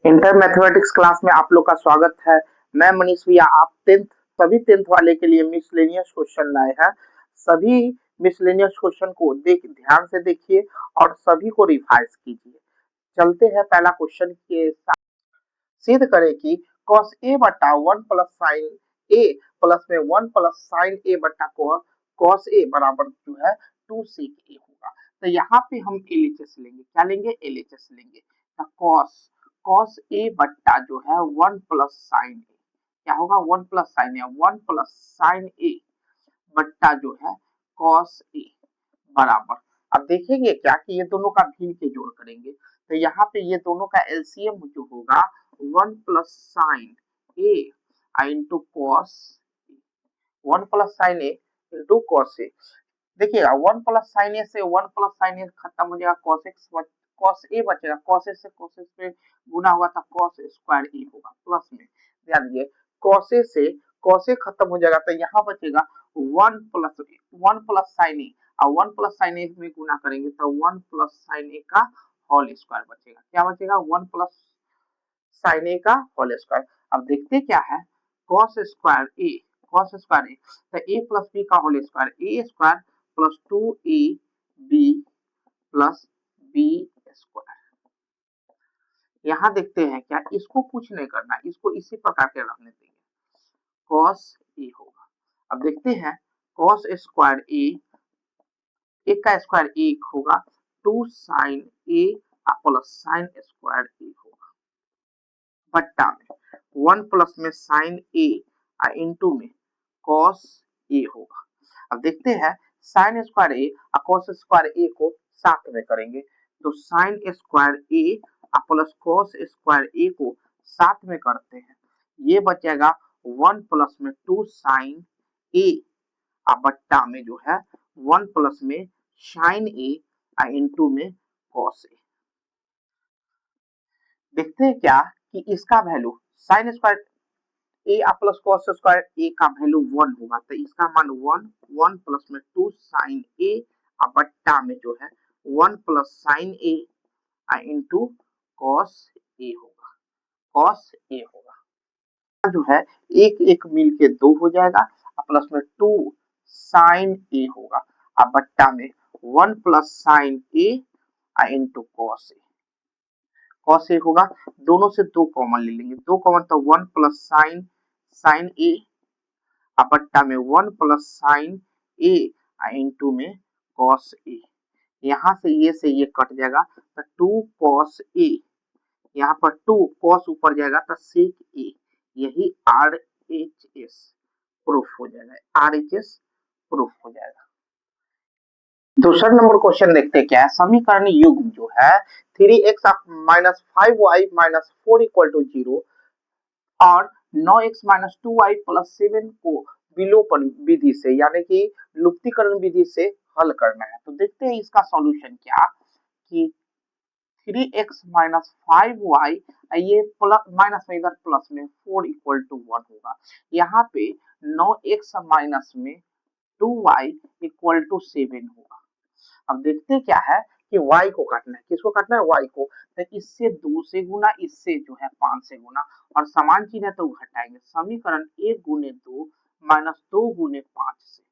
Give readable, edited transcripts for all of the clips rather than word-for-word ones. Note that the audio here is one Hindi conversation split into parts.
इंटर मैथमेटिक्स क्लास में आप लोग का स्वागत है। मैं मनीष भैया, आप सभी टेंथ वाले के लिए मिसलेनियस क्वेश्चन लाए हैं। सभी मिसलेनियस क्वेश्चन को ध्यान से देखिए और सभी को रिवाइज कीजिए। चलते हैं पहला क्वेश्चन के साथ। सिद्ध करें कि cos a बटा 1 प्लस साइन a प्लस में 1 प्लस साइन a बटा cos a बराबर जो है 2 sec a होगा। तो यहाँ पे हम LHS लेंगे। क्या लेंगे? LHS लेंगे। तो cos a बट्टा जो है 1 प्लस साइन a, क्या होगा? 1 plus sine a, 1 plus sine a बट्टा जो है cos a बराबर, अब देखेंगे क्या कि ये दोनों का भिन्न के जोड़ करेंगे। तो यहाँ पे ये दोनों का एलसीएम जो होगा 1 plus sine a into cos, 1 plus sine a into cos a. देखिएगा 1 प्लस साइन ए से 1 प्लस साइन ए खत्म हो जाएगा, कॉस ए बचेगा, कॉस ए से कॉस ए पे गुना हुआ था, कॉस स्क्वायर ए होगा प्लस में। ध्यान दीजिए कॉस ए से कॉस ए खत्म हो जाएगा, तो यहाँ बचेगा 1 प्लस साइन ए, और 1 प्लस साइन ए में गुना करेंगे तो 1 प्लस साइन ए का होल स्क्वायर बचेगा। क्या बचेगा? 1 प्लस साइन ए का होल स्क्वायर। अब देखते क्या है, कॉस स्क्वायर ए, तो ए प्लस बी का whole square, a square plus 2 a b plus b square. यहाँ देखते हैं क्या, इसको कुछ नहीं करना, इसको इसी प्रकार के रखने देंगे, कॉस ए होगा। अब देखते हैं कॉस स्क्वायर ए, एक का स्क्वायर एक होगा, 2 साइन ए प्लस साइन स्क्वायर ए होगा, बट्टा में 1 प्लस में साइन ए इंटू में कॉस ए होगा। अब देखते हैं साइन स्क्वायर ए और कॉस स्क्वायर ए को साथ में करेंगे, तो साइन स्क्वायर ए प्लस कॉस स्क्वायर ए को साथ में करते हैं, ये बचेगा 1 प्लस में 2 साइन ए बट्टा में जो है 1 प्लस में साइन ए इंटू में कॉस ए। देखते हैं क्या कि इसका वैल्यू साइन स्क्वायर ए प्लस कॉस स्क्वायर ए का वैल्यू 1 होगा, तो इसका मान 1 प्लस में 2 साइन ए बट्टा में जो है 1 प्लस साइन ए इंटू कॉस ए होगा, कॉस ए होगा जो है एक एक मिल के 2 हो जाएगा, प्लस में 2 साइन ए होगा, अब बट्टा में 1 plus sign A into cos A, cos A होगा। दोनों से 2 कॉमन ले लेंगे, 2 कॉमन तो 1 प्लस साइन ए बट्टा में 1 प्लस साइन ए इंटू में कॉस ए। यहाँ से ये कट जाएगा, तो 2 कॉस ए, यहाँ पर 2 कॉस ऊपर जाएगा तो सेक ए, यही RHS प्रूफ हो जाएगा, RHS प्रूफ हो जाएगा। दूसरा नंबर क्वेश्चन देखते हैं क्या है। समीकरण युग्म जो है 3x minus 5y minus 4 equal to 0 और 9x माइनस 2y प्लस 7 को विलोपन विधि से यानी कि लुप्तीकरण विधि से हल करना है। तो देखते हैं इसका सॉल्यूशन क्या, कि 3x माइनस 5y, ये प्लस माइनस में इधर प्लस में 4 इक्वल टू 1 होगा। यहाँ पे 9x माइनस में 2y इक्वल टू 7 होगा। अब देखते क्या है कि y को काटना है, किसको काटना है? y को। तो इससे 2 से गुना, इससे जो है 5 से गुना, और समान चीज है तो घटाएंगे। समीकरण 1 गुने 2 माइनस 2 गुने 5 से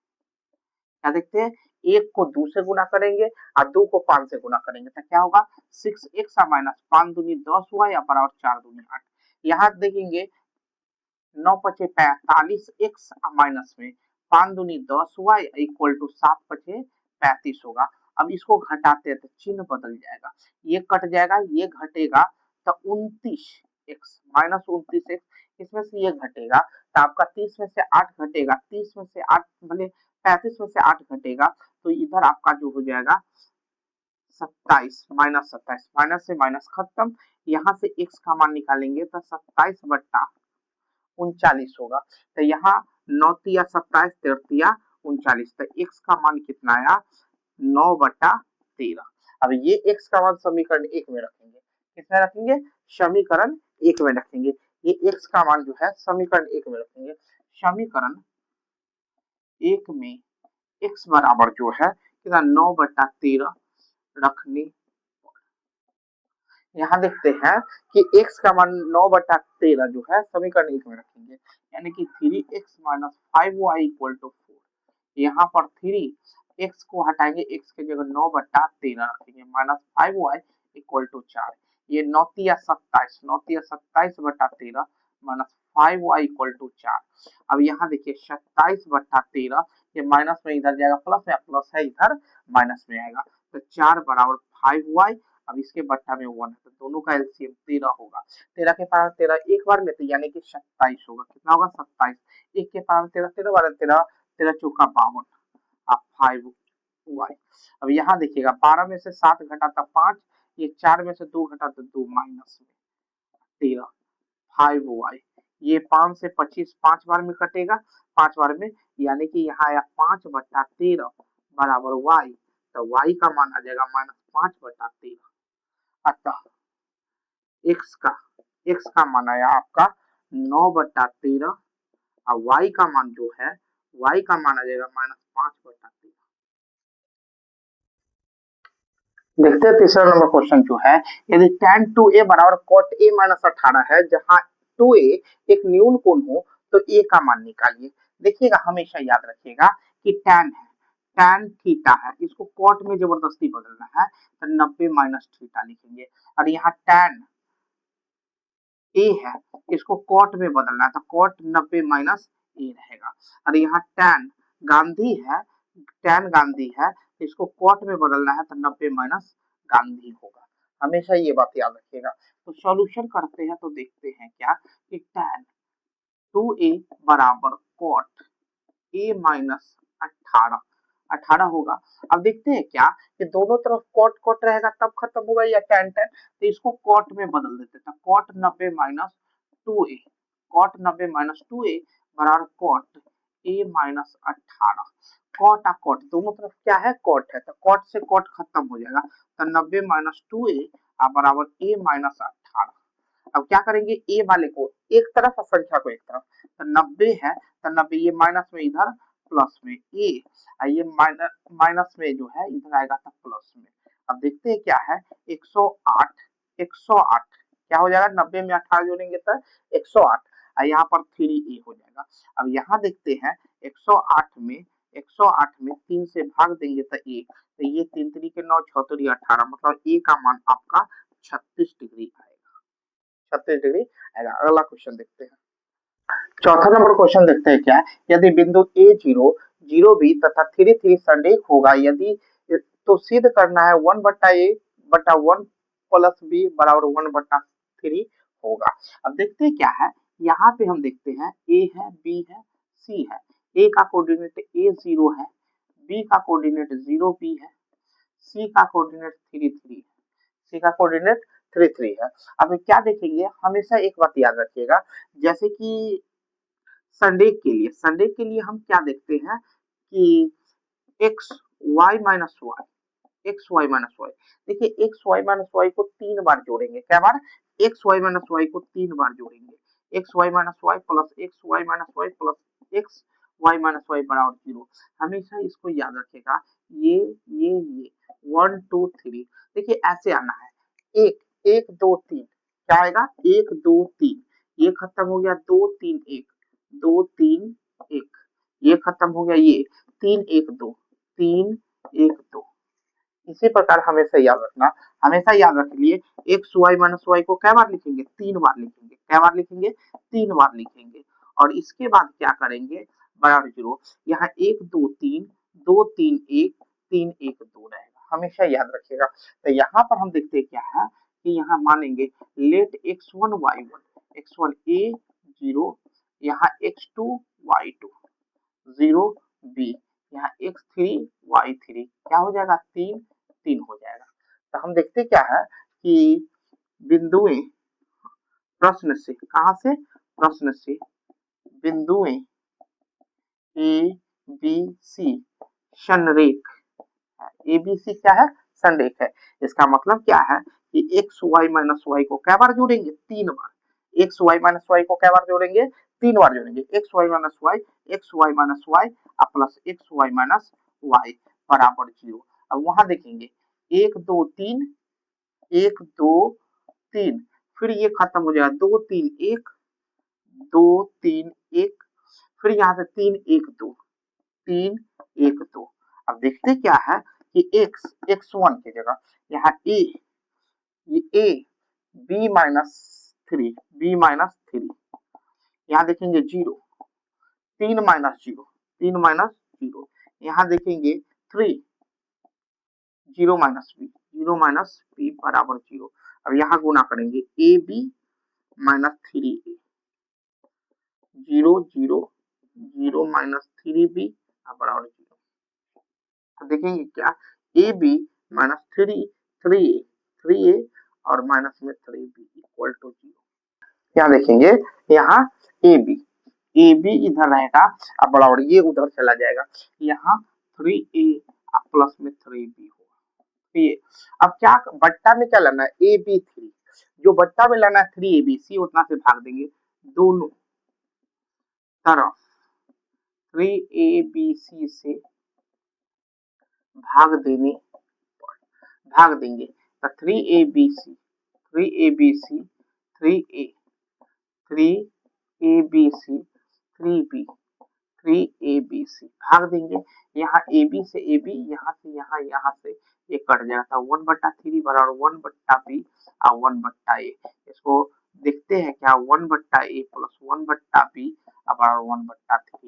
क्या देखते हैं, 1 को 2 से गुना करेंगे और 2 को 5 से गुना करेंगे तो क्या होगा, 6x माइनस 5 दूनी 10y बराबर 4 दूनी 8। यहाँ देखेंगे 9 पचे 45x माइनस में 5 दूनी 10y इक्वल टू 7 पचे 35 होगा। अब इसको घटाते हैं तो चिन्ह बदल जाएगा, ये कट जाएगा, ये घटेगा तो 29x माइनस 29x, इसमें से ये घटेगा तो आपका 30 में से 8 घटेगा, 30 में से 8 भले 35 में से 8 घटेगा, तो इधर आपका जो हो जाएगा 27 माइनस 27, माइनस से माइनस खत्म। यहाँ से x का मान निकालेंगे तो 27 बट्टा 39 होगा। तो यहाँ 9 तिया 27, 13 तिया 39, तो x का मान कितना आया, 9 बटा 13। अब ये x का मान समीकरण 1 में रखेंगे, किसमें रखेंगे? समीकरण 1 में रखेंगे। ये x का मान जो है समीकरण 1 में रखेंगे। समीकरण 1 में x बराबर जो है कितना 9/13 रखनी। यहाँ देखते हैं कि x का मान 9/13 जो है समीकरण 1 में रखेंगे, यानी कि 3x minus 5y equal to 4। यहाँ पर 3x को हटाएंगे, x की जगह 9/13 रखेंगे, माइनस 5y इक्वल टू 4। ये 9×27, 9×27/13 माइनस 5y इक्वल टू 4। अब यहाँ देखिए 27/13, ये माइनस में इधर जाएगा प्लस में, प्लस है इधर माइनस में आएगा, तो 4 बराबर 5y। अब इसके बट्टा में 1 है, तो दोनों का एलसीएम 13 होगा। 13 के पावर 13 एक बार में, तो यानी कि 27 होगा। कितना होगा? 27। एक के पावर 13, 13 बार 13, 13 चौका 52, अब 5y। अब यहाँ देखिएगा 12 में से 7 घटा तो 5, ये 4 में से 2 घटा तो 2, माइनस में 13, 5y। ये 5 से 25 5 बार में कटेगा, 5 बार में, यानी कि यहाँ आया 5/13 बराबर y। तो y का मान आ जाएगा माइनस 5/13। अतः x का मान आया आपका 9/13 और y का मान जो है, y का मान आ जाएगा माइनस 5/13। देखते हैं तीसरा नंबर क्वेश्चन जो है, यदि tan 2a बराबर cot a माइनस 18 है, जहां 2a एक न्यून कोण हो, तो a का मान निकालिए। देखिएगा हमेशा याद रखिएगा कि tan है, tan थीटा है, इसको cot में जबरदस्ती बदलना है, तो 90 माइनस थीटा लिखेंगे। और यहाँ tan a है, इसको cot में बदलना है, तो cot 90 माइनस a रहेगा। और यहाँ tan गांधी है, tan गांधी है, इसको cot में बदलना है, तो 90 माइनस गांधी होगा। हमेशा ये बात याद रखिएगा। तो सॉल्यूशन करते हैं, तो देखते हैं क्या कि tan 2a बराबर cot a माइनस 18 होगा। अब देखते हैं क्या कि दोनों तरफ कॉट कॉट रहेगा तब खत्म होगा या tan tan, तो इसको कॉट में बदल देते हैं। Cot 90 minus 2a, cot 90 minus 2a बराबर cot a minus 18। Cot a cot दोनों तरफ क्या है? कॉट है, तो कॉट से कॉट खत्म हो जाएगा, तो 90 माइनस 2a बराबर a माइनस 18। अब क्या करेंगे? a वाले को एक तरफ और संख्या को एक तरफ, तो 90 है, तो 90 ये माइनस में इधर प्लस में a, ये माइनस में जो है इधर आएगा तो प्लस में। अब देखते हैं क्या है, 108 क्या हो जाएगा? 90 में 18 जोड़ेंगे तो 108, यहाँ पर 3a हो जाएगा। अब यहाँ देखते हैं 108 में 3 से भाग देंगे तो 1, तो ये 3 3 के 9, 6 3 18, मतलब a का मान आपका 36 डिग्री आएगा, 36 डिग्री आएगा। अगला क्वेश्चन देखते हैं। चौथा नंबर क्वेश्चन देखते हैं क्या, यदि बिंदु a0 0b तथा 3 3 संरेख होगा, यदि तो सिद्ध करना है 1/a/1 प्लस b बराबर 1/3 होगा। अब देखते हैं क्या है, यहाँ पे हम देखते हैं a है, b है, c है। a का कोऑर्डिनेट a0 है, b का कोऑर्डिनेट 0b है, c का कोऑर्डिनेट 3 3 है, c का कोऑर्डिनेट 3 3 है। अब क्या देखेंगे, हमेशा एक बात याद रखिएगा, जैसे कि संडे के लिए हम क्या देखते हैं कि x y minus y, x y minus y. देखिए एक्स वाई माइनस वाई को 3 बार जोड़ेंगे, क्या बार? एक्स वाई माइनस वाई को 3 बार जोड़ेंगे, x y minus y plus x y minus y plus x y minus y बराबर 0। हमेशा इसको याद रखेगा, ये 1 2 3, देखिए ऐसे आना है, 1 1 2 3, क्या आएगा? 1 2 3, ये खत्म हो गया, 2 3 1, 2 3 1, ये खत्म हो गया, ये 3 1 2, 3 1 2। इसी प्रकार हमेशा याद रखना, हमेशा याद रख लिए एक्स वाई माइनस वाई को क्या बार लिखेंगे? 3 बार लिखेंगे, क्या बार लिखेंगे? 3 बार लिखेंगे। और इसके बाद क्या करेंगे? बराबर 0, यहाँ 1 2 3 2 3 1 3 1 2 रहेगा, हमेशा याद रखिएगा। तो यहाँ पर हम देखते हैं क्या है कि यहाँ मानेंगे late x1 y1, x1 a 0, यहाँ x2 y2 0 b, यहाँ x3 y3 क्या हो जाएगा? 3 3 हो जाएगा। तो हम देखते क्या है कि बिंदुएं प्रश्न से, कहां से? प्रश्न से बिंदुएं A B C संरेख, A B C क्या है? संरेख है। इसका मतलब क्या है कि एक्स वाई माइनस वाई को क्या बार जोड़ेंगे? 3 बार। एक्स वाई माइनस वाई को क्या बार जोड़ेंगे? 3 बार जोड़ेंगे, x y minus y plus x y minus y, बराबर 0। अब वहां देखेंगे 1 2 3 1 2 3, फिर ये खत्म हो जाएगा 2 3 1 2 3 1, फिर यहाँ से 3 1 2 3 1 2। अब देखते क्या है कि x1 की जगह यहाँ ये a b माइनस 3 यहाँ देखेंगे 0 3 माइनस 0, यहाँ देखेंगे 3 0 माइनस b बराबर 0। अब यहाँ गुना करेंगे A B minus 3a 0 0 0 minus 3b बराबर 0। तो देखेंगे क्या ए बी माइनस 3a और माइनस में 3b इक्वल टू 0। यहाँ देखेंगे यहाँ ए बी इधर रहेगा अब बराबर ये उधर चला जाएगा, यहाँ 3a प्लस में 3b होगा। ये अब क्या बट्टा में क्या लेना है ए बी 3, जो बट्टा में लेना है 3abc उतना से भाग देंगे दोनों तरफ 3abc से भाग देंगे तो 3abc 3a 3abc 3b 3abc भाग देंगे, यहाँ ab से ab यहाँ से ये कट जाएगा था 1/3 बराबर 1/b और 1/a। इसको देखते हैं क्या 1/a प्लस 1/b बराबर 1/3